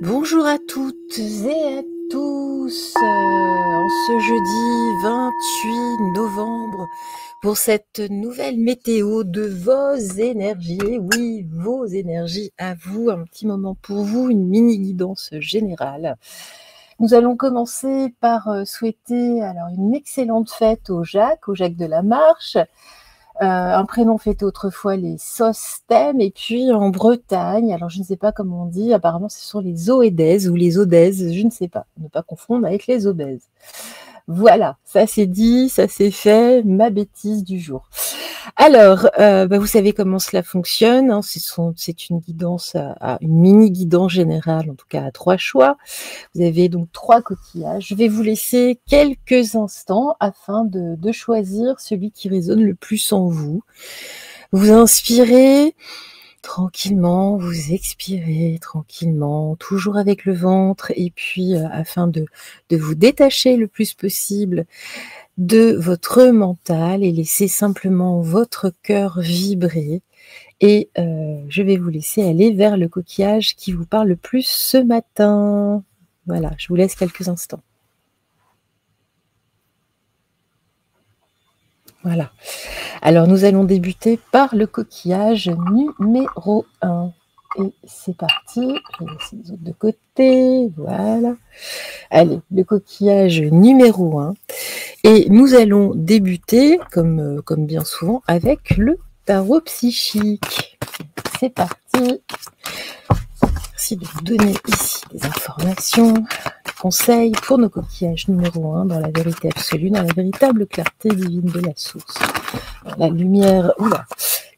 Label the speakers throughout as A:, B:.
A: Bonjour à toutes et à tous, en ce jeudi 28 novembre, pour cette nouvelle météo de vos énergies, oui, vos énergies à vous, un petit moment pour vous, une mini guidance générale. Nous allons commencer par souhaiter alors une excellente fête au Jacques de la Marche, un prénom fêté autrefois les Sosthèmes, et puis en Bretagne, alors je ne sais pas comment on dit, apparemment ce sont les Oédèses ou les Odèses, je ne sais pas, ne pas confondre avec les obèses. Voilà, ça c'est dit, ça c'est fait, ma bêtise du jour. Alors, vous savez comment cela fonctionne, hein, c'est une guidance, une mini guidance générale, en tout cas à 3 choix. Vous avez donc 3 coquillages. Je vais vous laisser quelques instants afin de choisir celui qui résonne le plus en vous. Vous inspirez tranquillement, vous expirez tranquillement, toujours avec le ventre, et puis afin de vous détacher le plus possible de votre mental et laisser simplement votre cœur vibrer. Et je vais vous laisser aller vers le coquillage qui vous parle le plus ce matin. Voilà, je vous laisse quelques instants. Voilà. Alors, nous allons débuter par le coquillage numéro 1. Et c'est parti. Je vais laisser les autres de côté. Voilà. Allez, le coquillage numéro 1. Et nous allons débuter, comme bien souvent, avec le tarot psychique. C'est parti. Merci de vous donner ici des informations, des conseils pour nos coquillages numéro 1 dans la vérité absolue, dans la véritable clarté divine de la source. Dans la lumière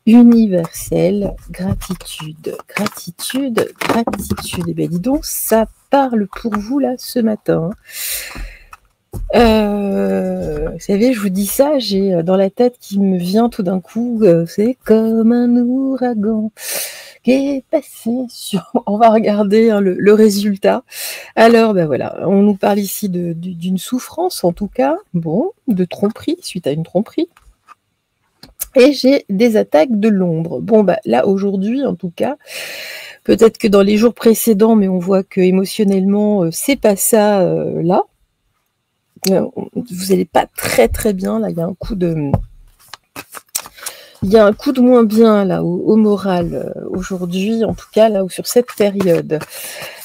A: universelle, gratitude, gratitude, gratitude. Et bien dis donc, ça parle pour vous là ce matin. Vous savez, je vous dis ça, j'ai dans la tête qui me vient tout d'un coup, c'est comme un ouragan qui est passé sur... On va regarder hein, le résultat. Alors, ben voilà, on nous parle ici d'une souffrance, en tout cas, bon, de tromperie, suite à une tromperie. Et j'ai des attaques de l'ombre. Bon, bah là, aujourd'hui, en tout cas, peut-être que dans les jours précédents, mais on voit que émotionnellement, c'est pas ça là. Vous n'allez pas très très bien, là, il y a un coup de moins bien là au moral aujourd'hui, en tout cas là sur cette période.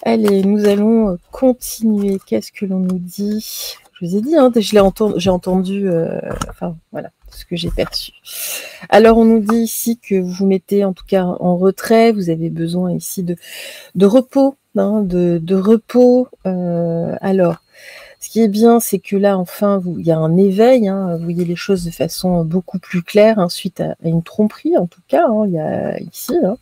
A: Allez, nous allons continuer. Qu'est-ce que l'on nous dit? Je vous ai dit, hein, j'ai entendu, enfin voilà, ce que j'ai perçu. Alors on nous dit ici que vous vous mettez en tout cas en retrait, vous avez besoin ici de repos, hein, de repos. Alors, ce qui est bien, c'est que là, enfin, il y a un éveil, hein, vous voyez les choses de façon beaucoup plus claire, hein, suite à une tromperie, en tout cas, hein, il y a ici. Hein.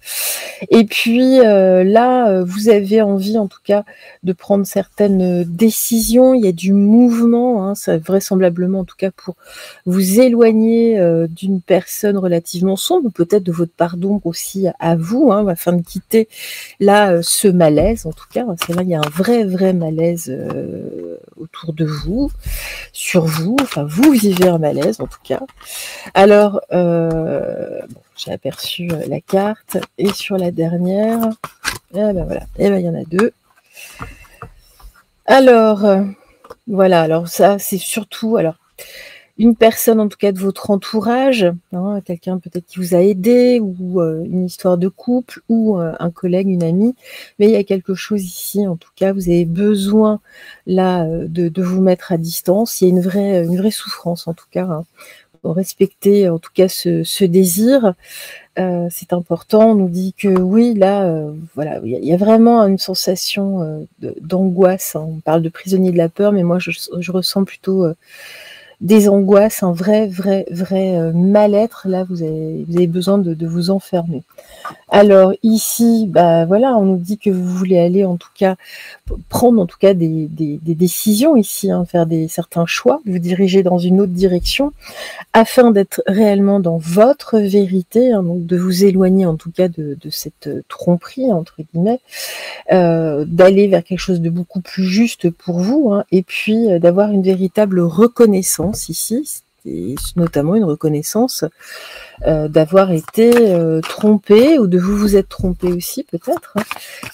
A: Et puis là, vous avez envie, en tout cas, de prendre certaines décisions. Il y a du mouvement, hein, ça vraisemblablement, en tout cas, pour vous éloigner d'une personne relativement sombre, ou peut-être de votre part d'ombre aussi à vous, hein, afin de quitter là ce malaise. En tout cas, c'est là, il y a un vrai malaise autour de vous, sur vous. Enfin, vous vivez un malaise, en tout cas. Alors, bon, j'ai aperçu la carte, et sur la dernière, et ben voilà, et ben il y en a 2. Alors, voilà, alors ça, c'est surtout, alors, une personne, en tout cas, de votre entourage, hein, quelqu'un peut-être qui vous a aidé, ou une histoire de couple, ou un collègue, une amie, mais il y a quelque chose ici, en tout cas, vous avez besoin, là, de vous mettre à distance. Il y a une vraie souffrance, en tout cas, hein. Respecter en tout cas ce désir, c'est important. On nous dit que oui, là, voilà, il y a vraiment une sensation d'angoisse, hein. On parle de prisonnier de la peur, mais moi je ressens plutôt des angoisses, un vrai mal-être. Là, vous avez besoin de vous enfermer. Alors ici, bah voilà, on nous dit que vous voulez aller en tout cas prendre en tout cas des décisions ici, hein, faire certains choix, vous diriger dans une autre direction, afin d'être réellement dans votre vérité, hein, donc de vous éloigner en tout cas de cette tromperie entre guillemets, d'aller vers quelque chose de beaucoup plus juste pour vous, hein, et puis d'avoir une véritable reconnaissance ici. et notamment une reconnaissance d'avoir été trompé, ou de vous être trompé aussi peut-être.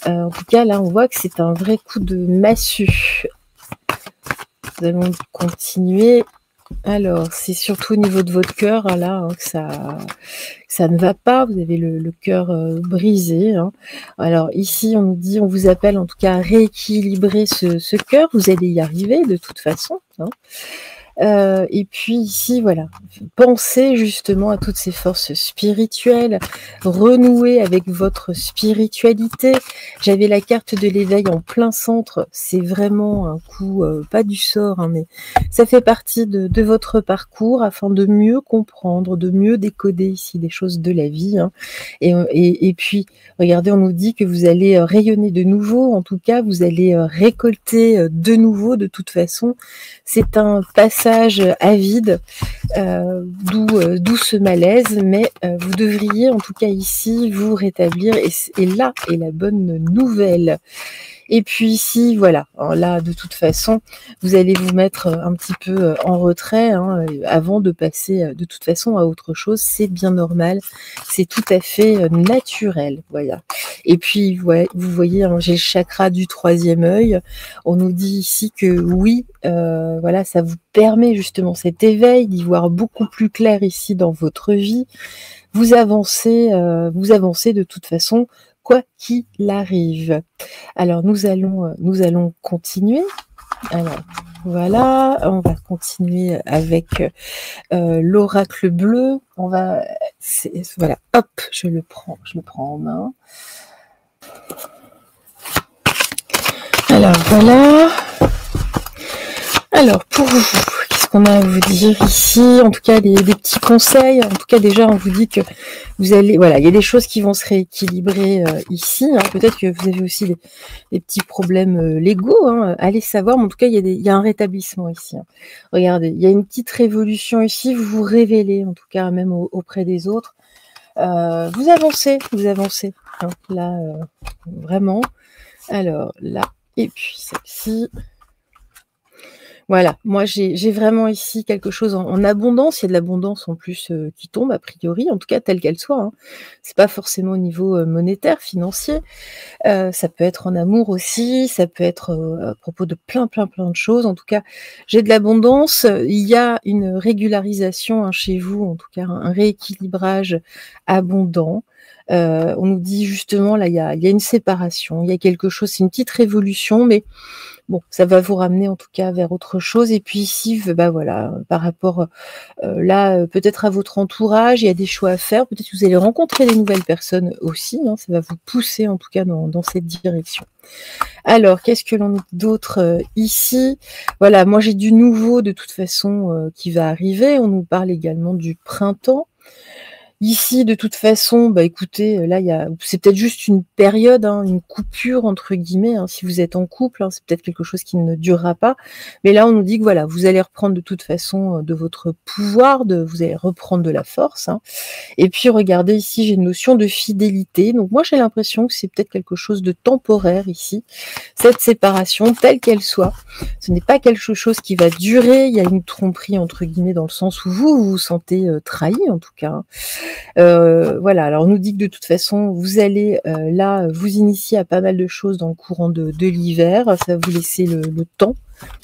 A: En tout cas, là, on voit que c'est un vrai coup de massue. Nous allons continuer. Alors, c'est surtout au niveau de votre cœur, là, hein, que ça ne va pas. Vous avez le cœur brisé. Hein. Alors, ici, on nous dit, on vous appelle en tout cas à rééquilibrer ce cœur. Vous allez y arriver de toute façon. Hein. Et puis ici, voilà, pensez justement à toutes ces forces spirituelles, renouer avec votre spiritualité. J'avais la carte de l'éveil en plein centre, c'est vraiment un coup, pas du sort, hein, mais ça fait partie de votre parcours afin de mieux comprendre, de mieux décoder ici des choses de la vie. Hein. Et puis, regardez, on nous dit que vous allez rayonner de nouveau, en tout cas, vous allez récolter de nouveau de toute façon. C'est un passage avide, d'où ce malaise, mais vous devriez en tout cas ici vous rétablir, et là est la bonne nouvelle. Et puis ici, voilà, alors là, de toute façon, vous allez vous mettre un petit peu en retrait hein, avant de passer de toute façon à autre chose. C'est bien normal, c'est tout à fait naturel. Voilà. Et puis, ouais, vous voyez, hein, j'ai le chakra du 3e œil. On nous dit ici que oui, voilà, ça vous permet justement cet éveil, d'y voir beaucoup plus clair ici dans votre vie. Vous avancez de toute façon, quoi qu'il arrive. Alors nous allons continuer. Alors voilà, on va continuer avec l'oracle bleu. Voilà, hop, je le prends en main. Alors voilà. Alors pour vous, qu'est-ce qu'on a à vous dire ici? En tout cas, des petits conseils. En tout cas, déjà, on vous dit que vous allez, voilà, il y a des choses qui vont se rééquilibrer ici. Hein. Peut-être que vous avez aussi des petits problèmes légaux. Hein. Allez savoir. Mais en tout cas, il y a un rétablissement ici. Hein. Regardez, il y a une petite révolution ici. Vous vous révélez, en tout cas, même auprès des autres. Vous avancez. Hein. Là, vraiment. Alors là, et puis celle-ci. Voilà, moi j'ai vraiment ici quelque chose en abondance. Il y a de l'abondance en plus qui tombe a priori, en tout cas telle qu'elle soit. Hein. C'est pas forcément au niveau monétaire, financier. Ça peut être en amour aussi, ça peut être à propos de plein de choses. En tout cas, j'ai de l'abondance. Il y a une régularisation hein, chez vous, en tout cas un rééquilibrage abondant. On nous dit justement là, il y a une séparation, il y a quelque chose, c'est une petite révolution, mais bon, ça va vous ramener en tout cas vers autre chose. Et puis ici, bah voilà, par rapport là, peut-être à votre entourage, il y a des choix à faire. Peut-être que vous allez rencontrer des nouvelles personnes aussi. Hein, ça va vous pousser en tout cas dans cette direction. Alors, qu'est-ce que l'on a d'autre ici? Voilà, moi j'ai du nouveau de toute façon qui va arriver. On nous parle également du printemps. Ici, de toute façon, bah écoutez, là, c'est peut-être juste une période, hein, une coupure entre guillemets. Hein, si vous êtes en couple, hein, c'est peut-être quelque chose qui ne durera pas. Mais là, on nous dit que voilà, vous allez reprendre de toute façon de votre pouvoir, vous allez reprendre de la force. Hein. Et puis, regardez ici, j'ai une notion de fidélité. Donc moi, j'ai l'impression que c'est peut-être quelque chose de temporaire ici. Cette séparation, telle qu'elle soit, ce n'est pas quelque chose qui va durer. Il y a une tromperie entre guillemets dans le sens où vous vous sentez trahi en tout cas. Hein. Voilà, alors on nous dit que de toute façon, vous allez là vous initier à pas mal de choses dans le courant de l'hiver. Ça va vous laisser le temps,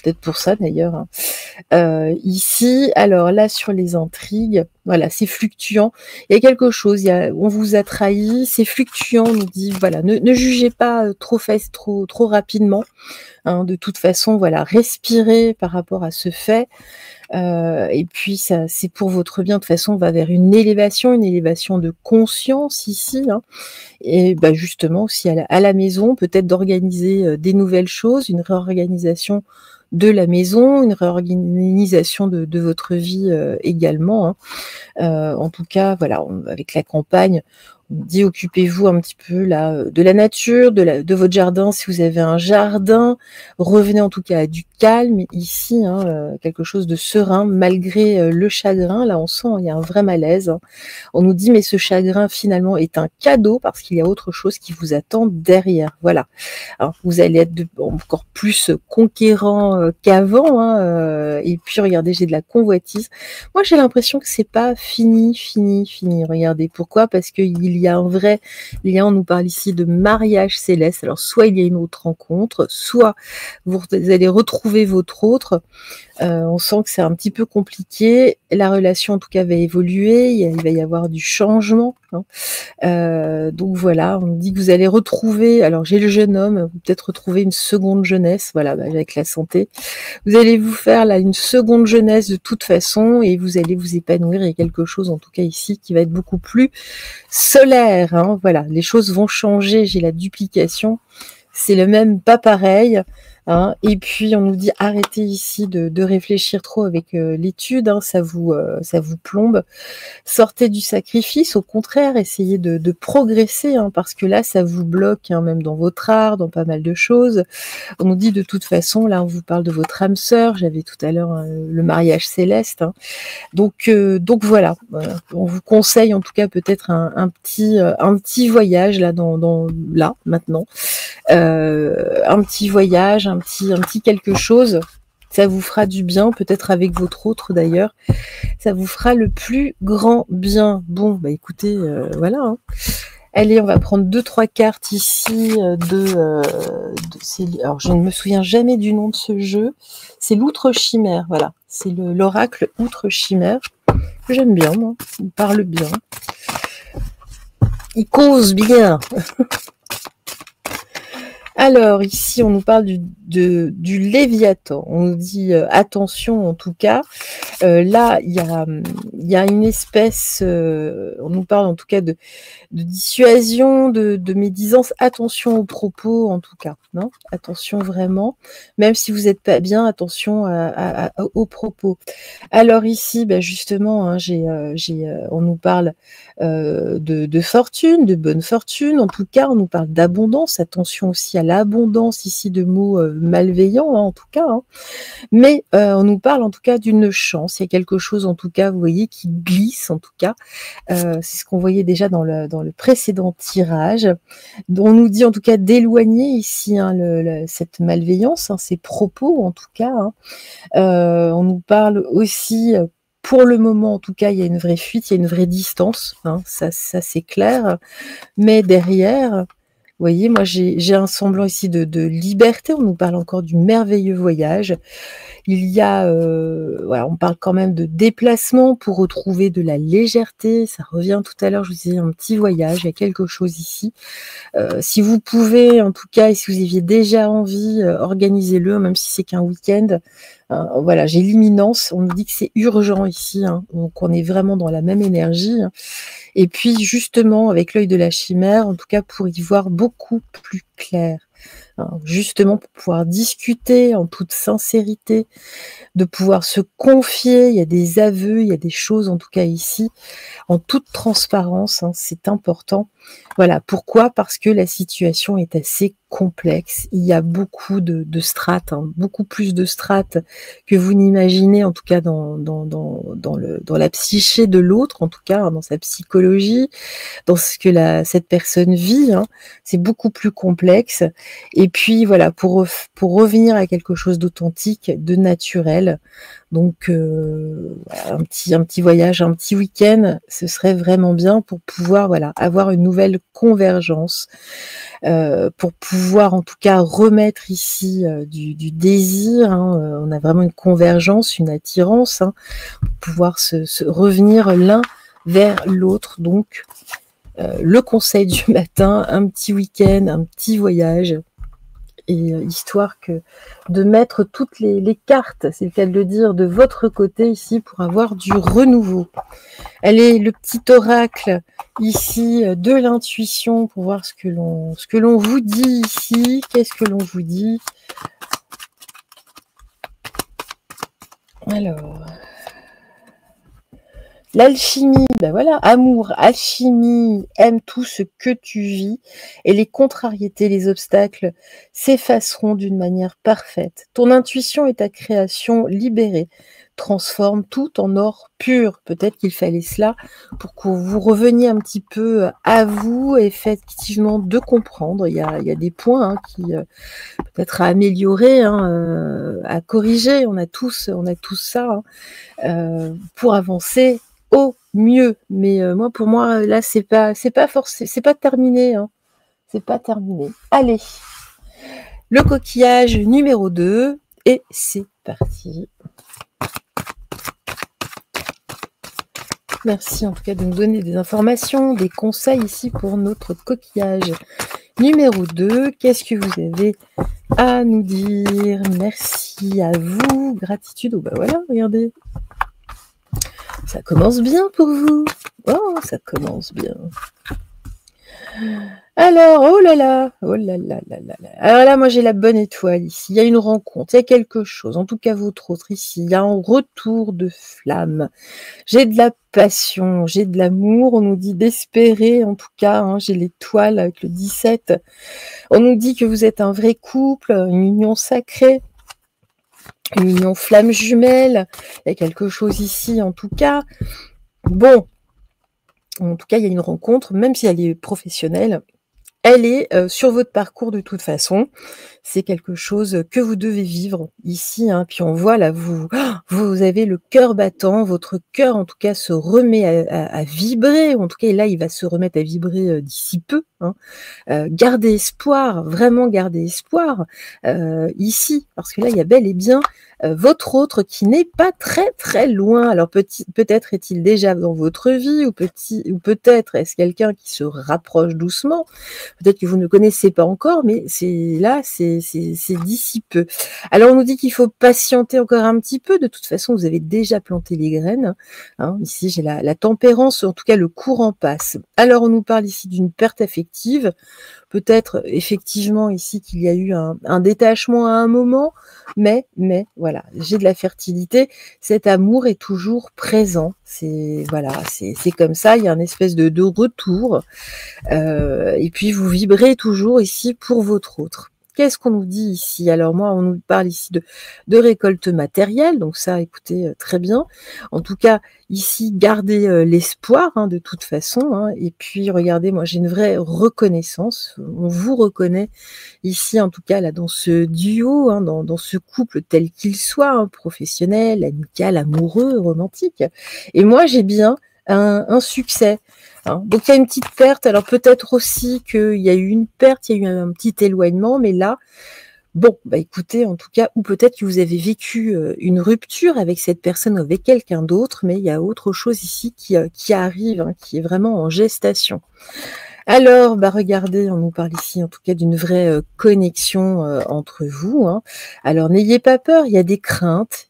A: peut-être pour ça d'ailleurs. Hein. Ici, alors là sur les intrigues, voilà, c'est fluctuant. Il y a quelque chose, on vous a trahi, c'est fluctuant. On nous dit voilà, ne jugez pas trop rapidement. Hein, de toute façon, voilà, respirez par rapport à ce fait. Et puis ça, c'est pour votre bien. De toute façon, on va vers une élévation de conscience ici. Hein. Et bah, justement aussi à la maison, peut-être d'organiser des nouvelles choses, une réorganisation de la maison, une réorganisation de votre vie également. Hein. En tout cas, voilà, avec la campagne, On dit occupez-vous un petit peu là de la nature, de votre jardin si vous avez un jardin. Revenez en tout cas à du calme ici, quelque chose de serein malgré le chagrin. Là on sent il y a un vrai malaise. On nous dit mais ce chagrin finalement est un cadeau parce qu'il y a autre chose qui vous attend derrière. Voilà. Alors, vous allez être encore plus conquérant qu'avant. Et puis regardez, j'ai de la convoitise. Moi j'ai l'impression que c'est pas fini. Regardez pourquoi? Parce qu'il y a un vrai lien. On nous parle ici de mariage céleste. Alors soit il y a une autre rencontre, soit vous allez retrouver votre autre. On sent que c'est un petit peu compliqué. La relation, en tout cas, va évoluer. Il va y avoir du changement. Donc voilà, on dit que vous allez retrouver. Alors j'ai le jeune homme, peut-être retrouver une seconde jeunesse. Voilà, avec la santé. Vous allez vous faire là une seconde jeunesse de toute façon et vous allez vous épanouir. Il y a quelque chose, en tout cas ici, qui va être beaucoup plus solaire. Voilà, les choses vont changer. J'ai la duplication. C'est le même, pas pareil. Et puis on nous dit arrêtez ici de réfléchir trop avec l'étude, ça vous plombe. Sortez du sacrifice, au contraire, essayez de progresser, parce que là ça vous bloque, même dans votre art, dans pas mal de choses. On nous dit de toute façon, là on vous parle de votre âme sœur, j'avais tout à l'heure le mariage céleste. Donc voilà, on vous conseille en tout cas peut-être un petit voyage là là maintenant. Un petit voyage, un petit quelque chose, ça vous fera du bien, peut-être avec votre autre d'ailleurs, ça vous fera le plus grand bien. Bon, bah écoutez, voilà. Allez, on va prendre 2-3 cartes ici alors je ne me souviens jamais du nom de ce jeu, c'est l'outre chimère, voilà, c'est l'oracle outre chimère, que j'aime bien, moi, il parle bien, il cause bien. Alors, ici, on nous parle du Léviathan. On nous dit attention, en tout cas. Là, il y a une espèce... on nous parle, en tout cas, de dissuasion, de médisance. Attention aux propos, en tout cas. Non, attention vraiment. Même si vous n'êtes pas bien, attention aux propos. Alors ici, justement, on nous parle de fortune, de bonne fortune. En tout cas, on nous parle d'abondance. Attention aussi à l'abondance ici de mots malveillants, en tout cas. Mais on nous parle en tout cas d'une chance. Il y a quelque chose, en tout cas, vous voyez, qui glisse, en tout cas. C'est ce qu'on voyait déjà dans le précédent tirage. On nous dit en tout cas d'éloigner ici cette malveillance, ces propos, en tout cas. On nous parle aussi... Pour le moment, en tout cas, il y a une vraie fuite, il y a une vraie distance, ça c'est clair. Mais derrière, vous voyez, moi j'ai un semblant ici de liberté. On nous parle encore du merveilleux voyage. Il y a, voilà, on parle quand même de déplacement pour retrouver de la légèreté. Ça revient tout à l'heure, je vous disais, un petit voyage. Il y a quelque chose ici. Si vous pouvez, en tout cas, et si vous aviez déjà envie, organisez-le, même si c'est qu'un week-end. Voilà, j'ai l'imminence. On nous dit que c'est urgent ici, donc on est vraiment dans la même énergie. Et puis justement, avec l'œil de la chimère, en tout cas pour y voir beaucoup plus clair. Justement pour pouvoir discuter en toute sincérité, de pouvoir se confier. Il y a des aveux, il y a des choses, en tout cas ici, en toute transparence, c'est important. Voilà, pourquoi? Parce que la situation est assez complexe. Il y a beaucoup de strates, beaucoup plus de strates que vous n'imaginez, en tout cas dans la psyché de l'autre, en tout cas dans sa psychologie, dans ce que cette personne vit. C'est beaucoup plus complexe. Et puis voilà, pour revenir à quelque chose d'authentique, de naturel. Donc voilà, un petit voyage, un petit week-end, ce serait vraiment bien pour pouvoir avoir une nouvelle convergence, pour pouvoir en tout cas remettre ici du désir. On a vraiment une convergence, une attirance, pour pouvoir se revenir l'un vers l'autre. Donc le conseil du matin, un petit week-end, un petit voyage. Et histoire de mettre toutes les cartes, c'est le cas de le dire, de votre côté ici pour avoir du renouveau. Allez, le petit oracle ici de l'intuition pour voir ce que l'on vous dit ici. Qu'est-ce que l'on vous dit? Alors, L'alchimie, ben voilà, amour, alchimie, aime tout ce que tu vis et les contrariétés, les obstacles s'effaceront d'une manière parfaite. Ton intuition et ta création libérée transforment tout en or pur. Peut-être qu'il fallait cela pour que vous reveniez un petit peu à vous et effectivement de comprendre. Il y a des points qui peut-être à améliorer, à corriger. On a tous ça pour avancer au mieux. Mais moi, pour moi, là, c'est pas forcé, c'est pas terminé. C'est pas terminé. Allez, le coquillage numéro 2 et c'est parti. Merci en tout cas de nous donner des informations, des conseils ici pour notre coquillage numéro 2. Qu'est-ce que vous avez à nous dire? Merci à vous. Gratitude. Oh bah voilà, regardez. Ça commence bien pour vous. Oh, ça commence bien. Alors, oh là là, oh là là là là là. Alors là, moi j'ai la bonne étoile ici. Il y a une rencontre, il y a quelque chose. En tout cas, votre autre ici, il y a un retour de flamme. J'ai de la passion, j'ai de l'amour. On nous dit d'espérer, en tout cas. J'ai l'étoile avec le 17. On nous dit que vous êtes un vrai couple, une union sacrée. Une union flamme jumelle, il y a quelque chose ici en tout cas. Bon, en tout cas, il y a une rencontre, même si elle est professionnelle, elle est sur votre parcours de toute façon. C'est quelque chose que vous devez vivre ici. Puis on voit là, vous avez le cœur battant, votre cœur en tout cas se remet à vibrer. En tout cas, là, il va se remettre à vibrer d'ici peu. Gardez espoir, vraiment gardez espoir ici, parce que là, il y a bel et bien votre autre qui n'est pas très très loin. Alors peut-être est-il déjà dans votre vie, ou peut-être est-ce quelqu'un qui se rapproche doucement. Peut-être que vous ne connaissez pas encore, mais c'est d'ici peu. Alors on nous dit qu'il faut patienter encore un petit peu. De toute façon, vous avez déjà planté les graines. Ici, j'ai la tempérance, en tout cas le courant passe. Alors on nous parle ici d'une perte affective. Peut-être effectivement ici qu'il y a eu un détachement à un moment, mais voilà, j'ai de la fertilité, cet amour est toujours présent, c'est comme ça, il y a une espèce de retour, et puis vous vibrez toujours ici pour votre autre. Qu'est-ce qu'on nous dit ici? Alors moi, on nous parle ici de récolte matérielle, donc ça, écoutez, très bien. En tout cas, ici, gardez l'espoir, de toute façon. Et puis, regardez, moi, j'ai une vraie reconnaissance. On vous reconnaît ici, en tout cas, là, dans ce duo, dans ce couple tel qu'il soit, professionnel, amical, amoureux, romantique. Et moi, j'ai bien un succès. Donc il y a une petite perte, alors peut-être aussi qu'il y a eu une perte, il y a eu un petit éloignement, mais là, bon, écoutez, en tout cas, ou peut-être que vous avez vécu une rupture avec cette personne ou avec quelqu'un d'autre, mais il y a autre chose ici qui arrive, qui est vraiment en gestation. Alors, regardez, on nous parle ici en tout cas d'une vraie connexion entre vous. Alors, n'ayez pas peur, il y a des craintes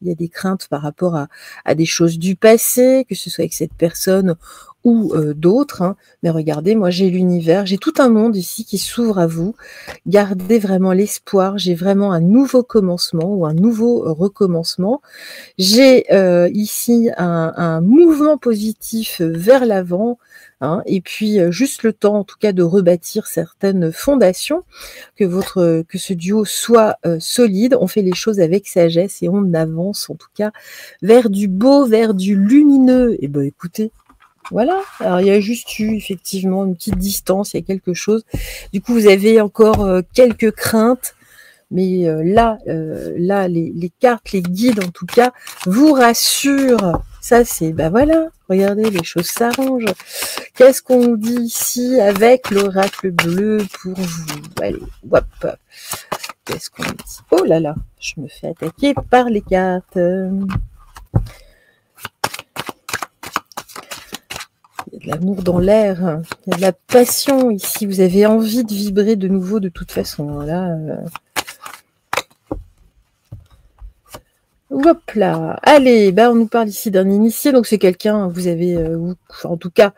A: par rapport à des choses du passé, que ce soit avec cette personne ou d'autres. Mais regardez, moi j'ai l'univers, j'ai tout un monde ici qui s'ouvre à vous. Gardez vraiment l'espoir, j'ai vraiment un nouveau commencement ou un nouveau recommencement. J'ai ici un mouvement positif vers l'avant. Et puis juste le temps en tout cas de rebâtir certaines fondations, que ce duo soit solide. On fait les choses avec sagesse et on avance en tout cas vers du beau, vers du lumineux. Et écoutez, voilà, alors il y a juste eu effectivement une petite distance, il y a quelque chose. Du coup, vous avez encore quelques craintes, mais là, les cartes, les guides en tout cas, vous rassurent. Ça, c'est, voilà, regardez, les choses s'arrangent. Qu'est-ce qu'on dit ici avec l'oracle bleu pour vous? Allez, hop. Qu'est-ce qu'on dit? Oh là là, je me fais attaquer par les cartes. Il y a de l'amour dans l'air, il y a de la passion ici. Vous avez envie de vibrer de nouveau de toute façon. Là, Hop là. Allez, bah, on nous parle ici d'un initié, donc c'est quelqu'un, vous avez, ou en tout cas,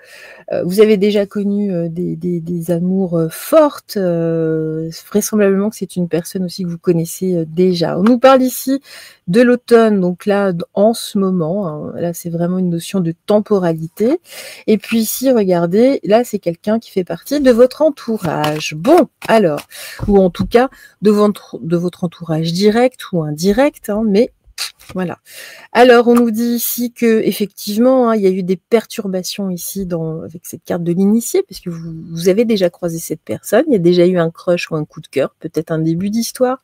A: vous avez déjà connu des amours fortes, vraisemblablement que c'est une personne aussi que vous connaissez déjà. On nous parle ici de l'automne, donc là, en ce moment, hein, là c'est vraiment une notion de temporalité. Et puis ici, regardez, là c'est quelqu'un qui fait partie de votre entourage. Bon, alors, ou en tout cas de votre entourage direct ou indirect, hein, mais voilà. Alors, on nous dit ici que effectivement, hein, il y a eu des perturbations ici avec cette carte de l'initié, parce que vous avez déjà croisé cette personne, il y a déjà eu un crush ou un coup de cœur, peut-être un début d'histoire.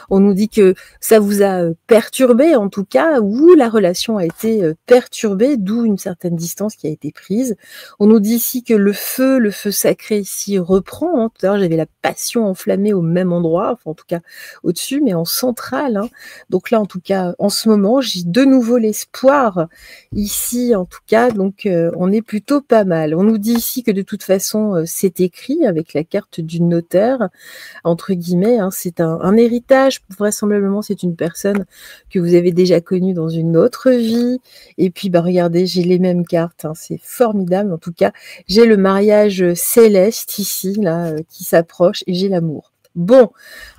A: On nous dit que ça vous a perturbé, en tout cas, ou la relation a été perturbée, d'où une certaine distance qui a été prise. On nous dit ici que le feu sacré ici reprend. Hein. Tout à l'heure, j'avais la passion enflammée au même endroit, enfin en tout cas au-dessus, mais en centrale. Hein. Donc là, en tout cas, en ce moment, j'ai de nouveau l'espoir ici, en tout cas. Donc, on est plutôt pas mal. On nous dit ici que de toute façon, c'est écrit avec la carte du notaire, entre guillemets. Hein, c'est un héritage. Vraisemblablement, c'est une personne que vous avez déjà connue dans une autre vie. Et puis, bah, regardez, j'ai les mêmes cartes. Hein, c'est formidable. En tout cas, j'ai le mariage céleste ici, là, qui s'approche, et j'ai l'amour. Bon,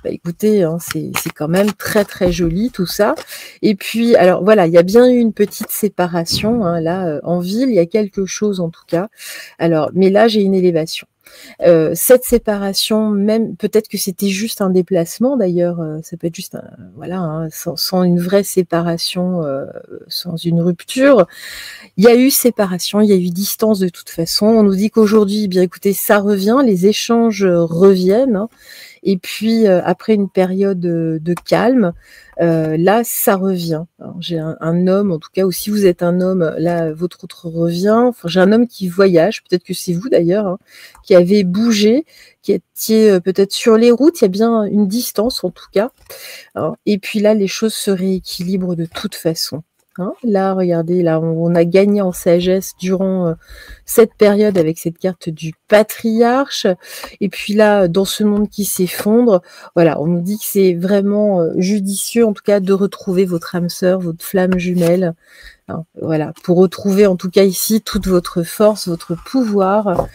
A: bah écoutez, hein, c'est quand même très très joli tout ça. Et puis, alors voilà, il y a bien eu une petite séparation, hein, là, en ville, il y a quelque chose en tout cas. Alors, mais là, j'ai une élévation. Cette séparation, même peut-être que c'était juste un déplacement d'ailleurs, ça peut être juste voilà, hein, sans une vraie séparation, sans une rupture. Il y a eu séparation, il y a eu distance de toute façon. On nous dit qu'aujourd'hui, eh bien écoutez, ça revient, les échanges reviennent. Hein. Et puis, après une période de calme, là, ça revient. Alors, j'ai un homme, en tout cas, ou si vous êtes un homme, là, votre autre revient. Enfin, j'ai un homme qui voyage, peut-être que c'est vous d'ailleurs, hein, qui avez bougé, qui étiez peut-être sur les routes. Il y a bien une distance, en tout cas. Hein. Et puis là, les choses se rééquilibrent de toute façon. Hein. Là, regardez, là, on a gagné en sagesse durant cette période avec cette carte du patriarche. Et puis là, dans ce monde qui s'effondre, voilà, on nous dit que c'est vraiment judicieux, en tout cas, de retrouver votre âme sœur, votre flamme jumelle. Hein, voilà, pour retrouver, en tout cas ici, toute votre force, votre pouvoir.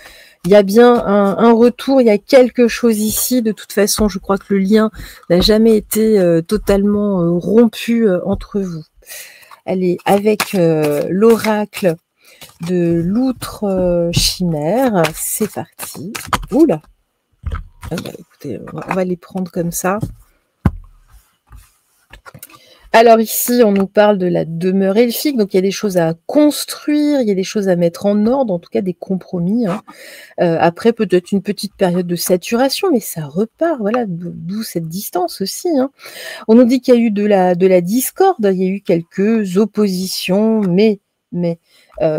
A: Il y a bien un retour, il y a quelque chose ici. De toute façon, je crois que le lien n'a jamais été totalement rompu entre vous. Allez, avec l'oracle de l'outre chimère, c'est parti. Oula, ah bah, écoutez, on va les prendre comme ça. Alors ici, on nous parle de la demeure elfique, donc il y a des choses à construire, il y a des choses à mettre en ordre, en tout cas des compromis. Hein. Après, peut-être une petite période de saturation, mais ça repart, voilà, d'où cette distance aussi. Hein. On nous dit qu'il y a eu de la discorde, il y a eu quelques oppositions, mais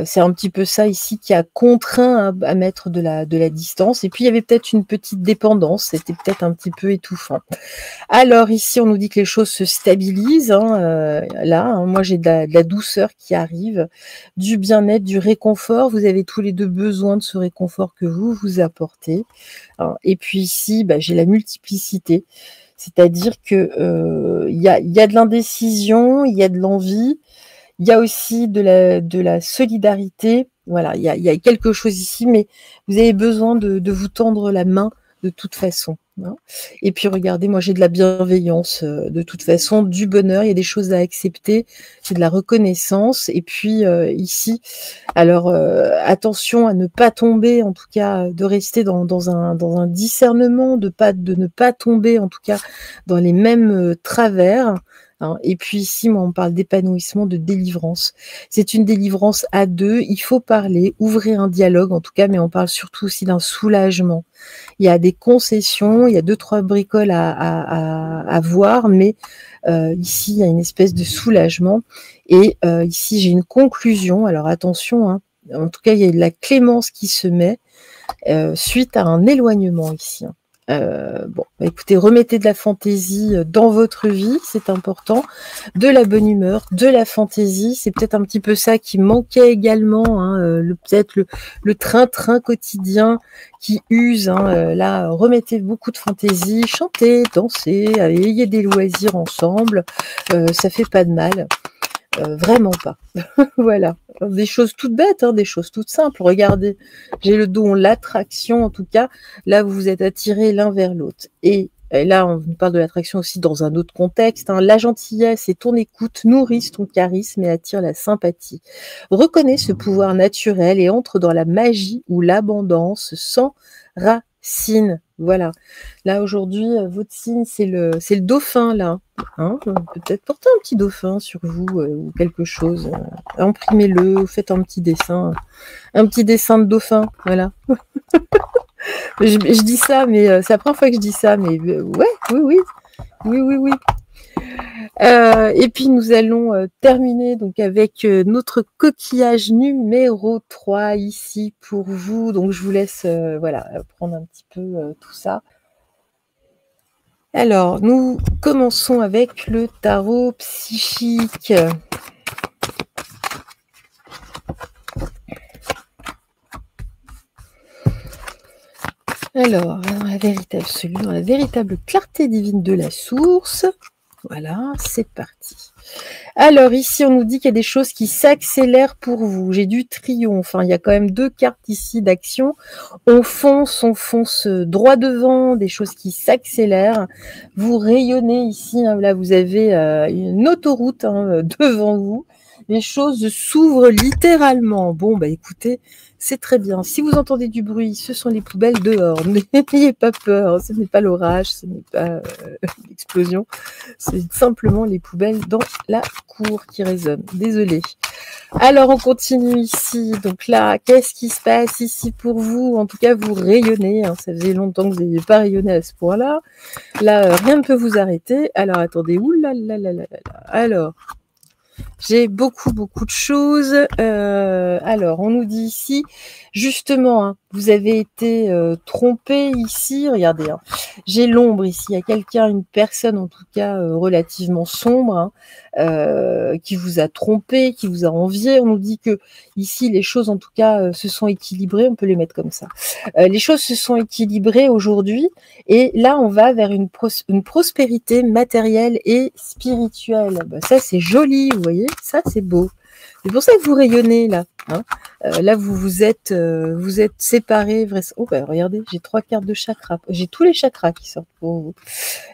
A: c'est un petit peu ça ici qui a contraint à mettre de la distance. Et puis, il y avait peut-être une petite dépendance, c'était peut-être un petit peu étouffant. Alors ici, on nous dit que les choses se stabilisent. Hein, là, hein, moi, j'ai de la douceur qui arrive, du bien-être, du réconfort. Vous avez tous les deux besoin de ce réconfort que vous apportez. Hein. Et puis ici, bah, j'ai la multiplicité. C'est-à-dire que il y a de l'indécision, il y a de l'envie, il y a aussi de la solidarité. Voilà, il y a quelque chose ici, mais vous avez besoin de vous tendre la main de toute façon. Hein. Et puis regardez, moi j'ai de la bienveillance, de toute façon, du bonheur, il y a des choses à accepter, c'est de la reconnaissance. Et puis ici, alors attention à ne pas tomber, en tout cas, de rester dans un discernement, de ne pas tomber, en tout cas, dans les mêmes travers. Hein. Et puis ici, moi, on parle d'épanouissement, de délivrance. C'est une délivrance à deux. Il faut parler, ouvrir un dialogue, en tout cas, mais on parle surtout aussi d'un soulagement. Il y a des concessions, il y a 2-3 bricoles à voir, mais ici, il y a une espèce de soulagement. Et ici, j'ai une conclusion. Alors attention, hein. En tout cas, il y a de la clémence qui se met suite à un éloignement ici. Hein. Bon, bah, écoutez, remettez de la fantaisie dans votre vie, c'est important, de la bonne humeur, de la fantaisie, c'est peut-être un petit peu ça qui manquait également, hein, peut-être le train-train quotidien qui use, hein, là, remettez beaucoup de fantaisie, chantez, dansez, ayez des loisirs ensemble, ça fait pas de mal. Vraiment pas. Voilà. Des choses toutes bêtes, hein, des choses toutes simples. Regardez, j'ai le don, l'attraction en tout cas. Là, vous vous êtes attirés l'un vers l'autre. Et là, on nous parle de l'attraction aussi dans un autre contexte. Hein. La gentillesse et ton écoute nourrissent ton charisme et attirent la sympathie. Reconnais ce pouvoir naturel et entre dans la magie où l'abondance sans racine. Voilà. Là, aujourd'hui, votre signe, c'est le dauphin, là. Hein, peut-être porter un petit dauphin sur vous ou quelque chose. Imprimez-le, faites un petit dessin de dauphin. Voilà. je dis ça, mais c'est la première fois que je dis ça, mais ouais, oui. Et puis nous allons terminer donc avec notre coquillage numéro 3 ici pour vous. Donc je vous laisse voilà, prendre un petit peu tout ça. Alors, nous commençons avec le tarot psychique. Alors, dans la vérité absolue, dans la véritable clarté divine de la source. Voilà, c'est parti. Alors ici, on nous dit qu'il y a des choses qui s'accélèrent pour vous. J'ai du triomphe. Hein. Il y a quand même 2 cartes ici d'action. On fonce droit devant, des choses qui s'accélèrent. Vous rayonnez ici. Hein, là, vous avez une autoroute devant vous. Les choses s'ouvrent littéralement. Bon, bah écoutez, c'est très bien. Si vous entendez du bruit, ce sont les poubelles dehors. N'ayez pas peur. Ce n'est pas l'orage, ce n'est pas l'explosion. C'est simplement les poubelles dans la cour qui résonnent. Désolée. Alors, on continue ici. Donc là, qu'est-ce qui se passe ici pour vous? En tout cas, vous rayonnez. Hein. Ça faisait longtemps que vous n'aviez pas rayonné à ce point-là. Là, rien ne peut vous arrêter. Alors, attendez. Ouh. Alors, j'ai beaucoup de choses. Alors, on nous dit ici, justement, hein, vous avez été trompé ici. Regardez, hein, j'ai l'ombre ici. Il y a quelqu'un, une personne en tout cas relativement sombre, hein, qui vous a trompé, qui vous a envié. On nous dit que ici, les choses en tout cas se sont équilibrées. On peut les mettre comme ça. Les choses se sont équilibrées aujourd'hui. Et là, on va vers une prospérité matérielle et spirituelle. Ben, ça, c'est joli, vous voyez. Ça, c'est beau. C'est pour ça que vous rayonnez, là. Hein. Là, vous êtes séparés. Oh, ben, regardez, j'ai 3 cartes de chakras. J'ai tous les chakras qui sortent pour vous.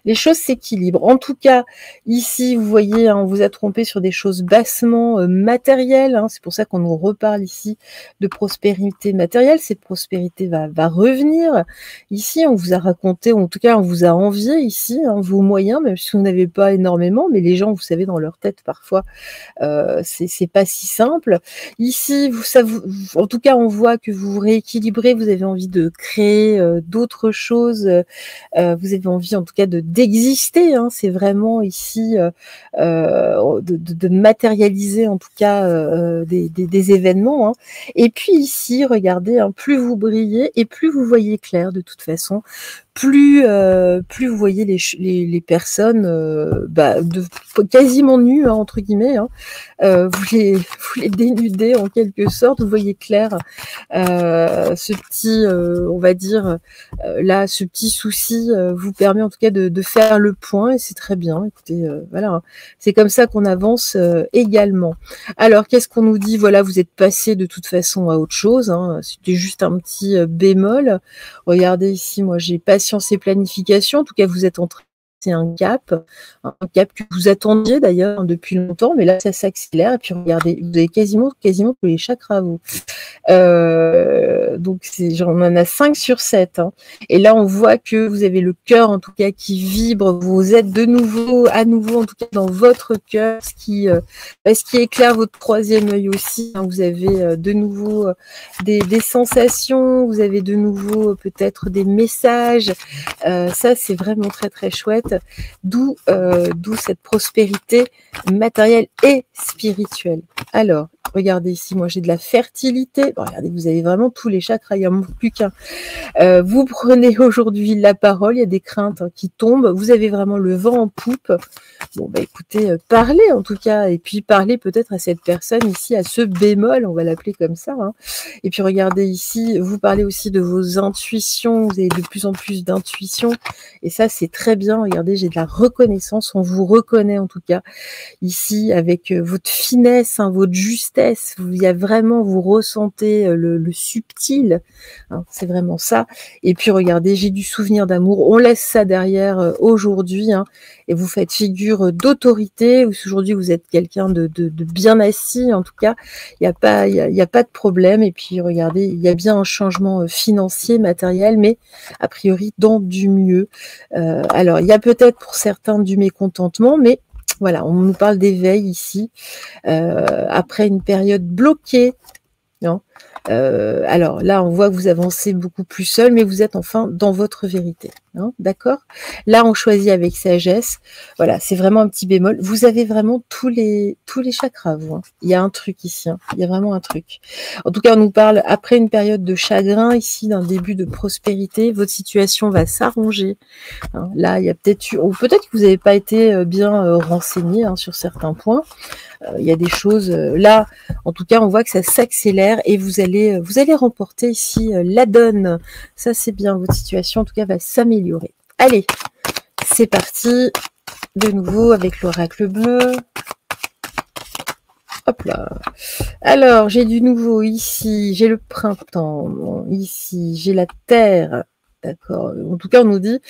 A: Les choses s'équilibrent. En tout cas, ici, vous voyez, hein, on vous a trompé sur des choses bassement matérielles. Hein. C'est pour ça qu'on nous reparle ici de prospérité matérielle. Cette prospérité va revenir. Ici, on vous a raconté, en tout cas, on vous a envié ici, hein, vos moyens, même si vous n'avez pas énormément, mais les gens, vous savez, dans leur tête, parfois, c'est pas si simple. Ici, en tout cas, on voit que vous vous rééquilibrez, vous avez envie de créer d'autres choses, vous avez envie, en tout cas, d'exister. Hein, c'est vraiment ici de matérialiser, en tout cas, des événements. Hein. Et puis ici, regardez, hein, plus vous brillez et plus vous voyez clair, de toute façon. Plus vous voyez les personnes quasiment nues, hein, entre guillemets, hein, vous les dénudez en quelque sorte, vous voyez clair ce petit, on va dire, là, ce petit souci vous permet en tout cas de faire le point et c'est très bien. Écoutez, voilà, hein, c'est comme ça qu'on avance également. Alors, qu'est-ce qu'on nous dit? Voilà, vous êtes passé de toute façon à autre chose, hein, c'était juste un petit bémol. Regardez ici, moi j'ai patience et planification. En tout cas, vous êtes en train c'est un cap que vous attendiez d'ailleurs depuis longtemps, mais là ça s'accélère. Et puis regardez, vous avez quasiment tous les chakras, vous. Donc on en a 5 sur 7. Hein. Et là on voit que vous avez le cœur en tout cas qui vibre. Vous êtes à nouveau en tout cas dans votre cœur, ce qui éclaire votre 3e œil aussi. Hein. Vous avez de nouveau des sensations, vous avez de nouveau peut-être des messages. Ça c'est vraiment très très chouette. D'où cette prospérité matérielle et spirituelle. Alors, Regardez ici, moi j'ai de la fertilité. Bon, regardez, vous avez vraiment tous les chakras, il n'y en manque plus qu'un. Vous prenez aujourd'hui la parole, il y a des craintes qui tombent, vous avez vraiment le vent en poupe. Bon, bah écoutez, parlez en tout cas, et puis parlez peut-être à cette personne ici, à ce bémol, on va l'appeler comme ça. Hein. Et puis regardez ici, vous parlez aussi de vos intuitions, vous avez de plus en plus d'intuition, et ça c'est très bien. Regardez, j'ai de la reconnaissance, on vous reconnaît en tout cas ici avec votre finesse, hein, votre justesse. Il y a vraiment, vous ressentez le subtil, hein, c'est vraiment ça. Et puis regardez, j'ai du souvenir d'amour. On laisse ça derrière aujourd'hui, hein, et vous faites figure d'autorité. Aujourd'hui, vous êtes quelqu'un de bien assis. En tout cas, il y a pas de problème. Et puis regardez, il y a bien un changement financier, matériel, mais a priori dans du mieux. Alors, il y a peut-être pour certains du mécontentement, mais voilà, on nous parle d'éveil ici, après une période bloquée. Non. Alors là, on voit que vous avancez beaucoup plus seul, mais vous êtes enfin dans votre vérité. Hein, d'accord? Là, on choisit avec sagesse. Voilà, c'est vraiment un petit bémol. Vous avez vraiment tous les chakras, vous. Hein. Il y a un truc ici. Hein. Il y a vraiment un truc. En tout cas, on nous parle après une période de chagrin ici, d'un début de prospérité. Votre situation va s'arranger. Hein. Là, il y a peut-être ou peut-être que vous n'avez pas été bien renseigné hein, sur certains points. Il y a des choses là, en tout cas, on voit que ça s'accélère et vous allez remporter ici la donne. Ça, c'est bien. Votre situation, en tout cas, va s'améliorer. Allez, c'est parti. De nouveau avec l'oracle bleu. Hop là. Alors, j'ai du nouveau ici. J'ai le printemps. Ici, j'ai la terre. D'accord. En tout cas, on nous dit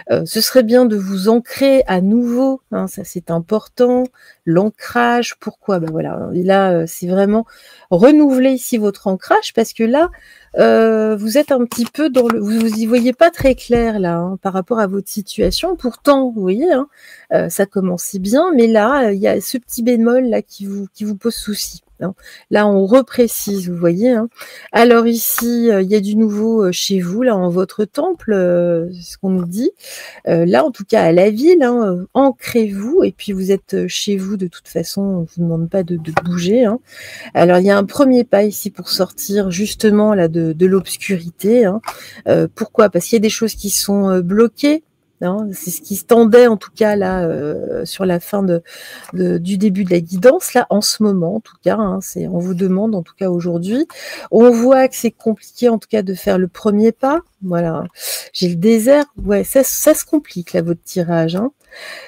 A: ce serait bien de vous ancrer à nouveau, hein, ça c'est important, l'ancrage, pourquoi? Ben voilà, et là c'est vraiment renouveler ici votre ancrage parce que là, vous êtes un petit peu dans le... Vous y voyez pas très clair là, hein, par rapport à votre situation, pourtant, vous voyez, hein, ça commençait bien, mais là, il y a ce petit bémol là qui vous pose souci. Hein. Là, on reprécise, vous voyez. Hein. Alors ici, il y a du nouveau chez vous, là, en votre temple, c'est ce qu'on nous dit. Là, en tout cas, à la ville, hein, ancrez-vous, et puis vous êtes chez vous, de toute façon, on ne vous demande pas de bouger. Hein. Alors, il y a un premier pas ici pour sortir, justement, là, de l'obscurité. Hein. Pourquoi? Parce qu'il y a des choses qui sont bloquées. Hein, c'est ce qui se tendait en tout cas là sur la fin du début de la guidance là en ce moment en tout cas hein, on vous demande en tout cas aujourd'hui, on voit que c'est compliqué en tout cas de faire le premier pas. Voilà, j'ai le désert, ouais, ça se complique là votre tirage. Hein.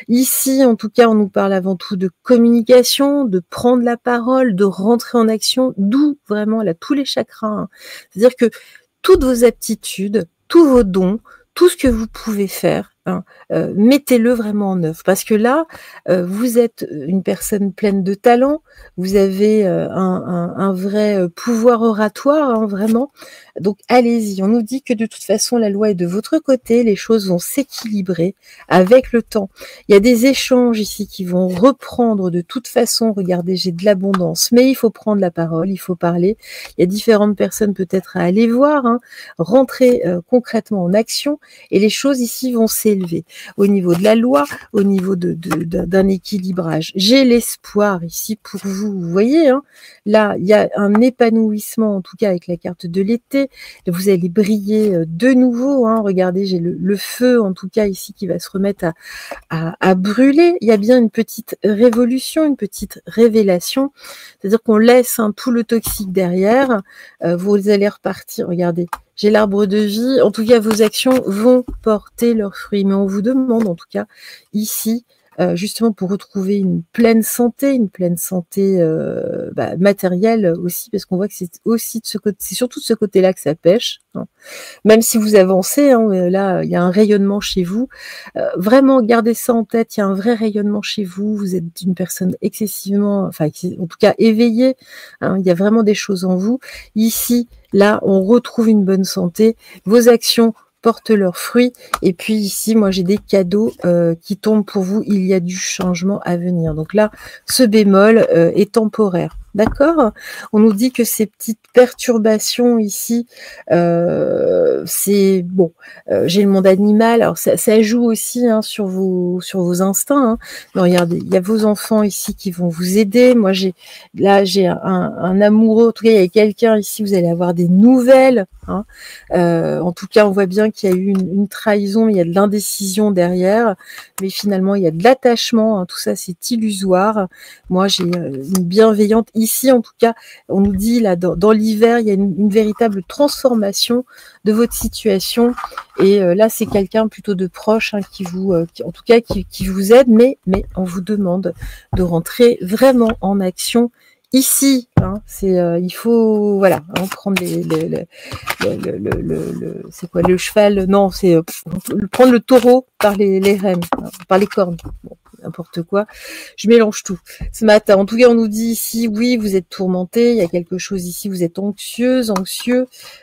A: Ici en tout cas on nous parle avant tout de communication, de prendre la parole, de rentrer en action, d'où vraiment là tous les chakras. Hein. C'est-à-dire que toutes vos aptitudes, tous vos dons, tout ce que vous pouvez faire, hein, mettez-le vraiment en œuvre. Parce que là, vous êtes une personne pleine de talent, vous avez un vrai pouvoir oratoire, hein, vraiment. Donc allez-y, on nous dit que de toute façon la loi est de votre côté, les choses vont s'équilibrer avec le temps. Il y a des échanges ici qui vont reprendre de toute façon, regardez, j'ai de l'abondance, mais il faut prendre la parole, il faut parler. Il y a différentes personnes peut-être à aller voir, hein, rentrer concrètement en action et les choses ici vont s'élever au niveau de la loi, au niveau d'un équilibrage. J'ai l'espoir ici pour vous, vous voyez, hein, là il y a un épanouissement en tout cas avec la carte de l'été, vous allez briller de nouveau, hein, regardez j'ai le feu en tout cas ici qui va se remettre à brûler, il y a bien une petite révolution, une petite révélation, c'est-à-dire qu'on laisse hein, tout le toxique derrière, vous allez repartir, regardez, j'ai l'arbre de vie, en tout cas vos actions vont porter leurs fruits, mais on vous demande en tout cas ici, justement pour retrouver une pleine santé matérielle aussi, parce qu'on voit que c'est aussi de ce côté, c'est surtout de ce côté-là que ça pêche. Hein. Même si vous avancez, hein, là il y a un rayonnement chez vous. Vraiment gardez ça en tête, il y a un vrai rayonnement chez vous. Vous êtes une personne excessivement, enfin en tout cas éveillée. Hein, il y a vraiment des choses en vous. Ici, là, on retrouve une bonne santé. Vos actions portent leurs fruits. Et puis ici, moi, j'ai des cadeaux qui tombent pour vous. Il y a du changement à venir. Donc là, ce bémol est temporaire. d'accord? On nous dit que ces petites perturbations ici, c'est bon, j'ai le monde animal, alors ça joue aussi, hein, sur vos instincts, hein. Mais regardez, il y a vos enfants ici qui vont vous aider. Moi, j'ai un amoureux, en tout cas, il y a quelqu'un ici, vous allez avoir des nouvelles, hein. En tout cas, on voit bien qu'il y a eu une trahison, il y a de l'indécision derrière, mais finalement, il y a de l'attachement, hein. Tout ça, c'est illusoire. Moi, j'ai une bienveillante ici, en tout cas, on nous dit là, dans l'hiver, il y a une véritable transformation de votre situation. Et là, c'est quelqu'un plutôt de proche, hein, en tout cas, qui vous aide, mais on vous demande de rentrer vraiment en action ici. Hein. Il faut, voilà, hein, prendre c'est quoi le cheval? Non, c'est prendre le taureau par les rênes, hein, par les cornes. Bon, n'importe quoi. Je mélange tout. Ce matin, en tout cas, on nous dit ici, oui, vous êtes tourmenté, il y a quelque chose ici, vous êtes anxieux,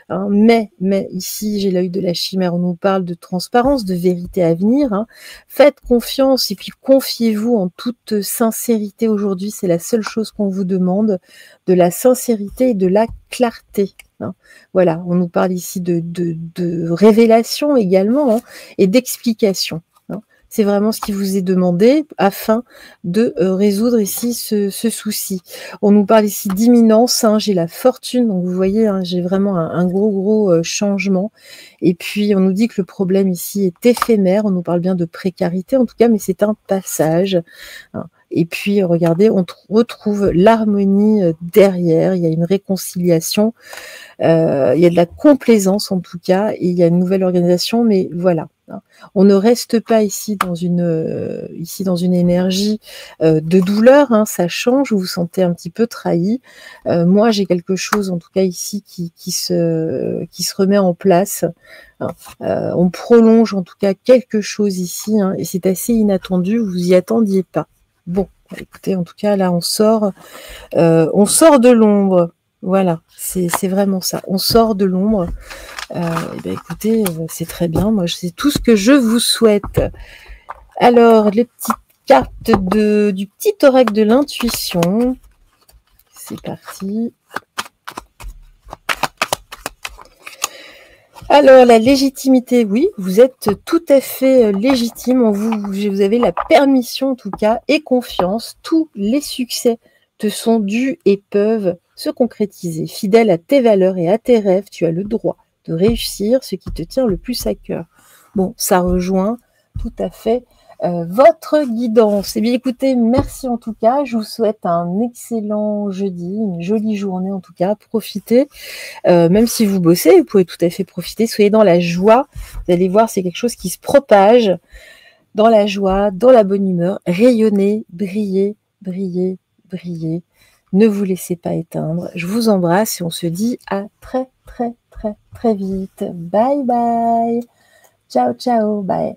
A: hein, mais ici, j'ai l'œil de la chimère, on nous parle de transparence, de vérité à venir, hein. Faites confiance et puis confiez-vous en toute sincérité aujourd'hui, c'est la seule chose qu'on vous demande, de la sincérité et de la clarté. Hein. Voilà, on nous parle ici de révélation également, hein, et d'explication. Hein. C'est vraiment ce qui vous est demandé afin de résoudre ici ce souci. On nous parle ici d'imminence, hein, j'ai la fortune, donc vous voyez, hein, j'ai vraiment un gros changement. Et puis on nous dit que le problème ici est éphémère, on nous parle bien de précarité en tout cas, mais c'est un passage. Hein. Et puis, regardez, on retrouve l'harmonie derrière, il y a une réconciliation, il y a de la complaisance en tout cas, et il y a une nouvelle organisation, mais voilà. Hein. On ne reste pas ici dans une énergie de douleur, hein, ça change, vous vous sentez un petit peu trahi. Moi, j'ai quelque chose en tout cas ici qui se remet en place. Hein. On prolonge en tout cas quelque chose ici, hein, et c'est assez inattendu, vous y attendiez pas. Bon, écoutez, en tout cas, là, on sort de l'ombre. Voilà, c'est vraiment ça. On sort de l'ombre. Et ben, écoutez, c'est très bien. Moi, c'est tout ce que je vous souhaite. Alors, les petites cartes du petit oracle de l'intuition. C'est parti. Alors, la légitimité, oui, vous êtes tout à fait légitime. Vous avez la permission, en tout cas, et confiance. Tous les succès te sont dus et peuvent se concrétiser. Fidèle à tes valeurs et à tes rêves, tu as le droit de réussir ce qui te tient le plus à cœur. Bon, ça rejoint tout à fait votre guidance. Eh bien, écoutez, merci en tout cas. Je vous souhaite un excellent jeudi, une jolie journée en tout cas. Profitez. Même si vous bossez, vous pouvez tout à fait profiter. Soyez dans la joie. Vous allez voir, c'est quelque chose qui se propage dans la joie, dans la bonne humeur. Rayonnez, brillez, brillez, brillez. Ne vous laissez pas éteindre. Je vous embrasse et on se dit à très, très, très, très vite. Bye, bye. Ciao, ciao. Bye.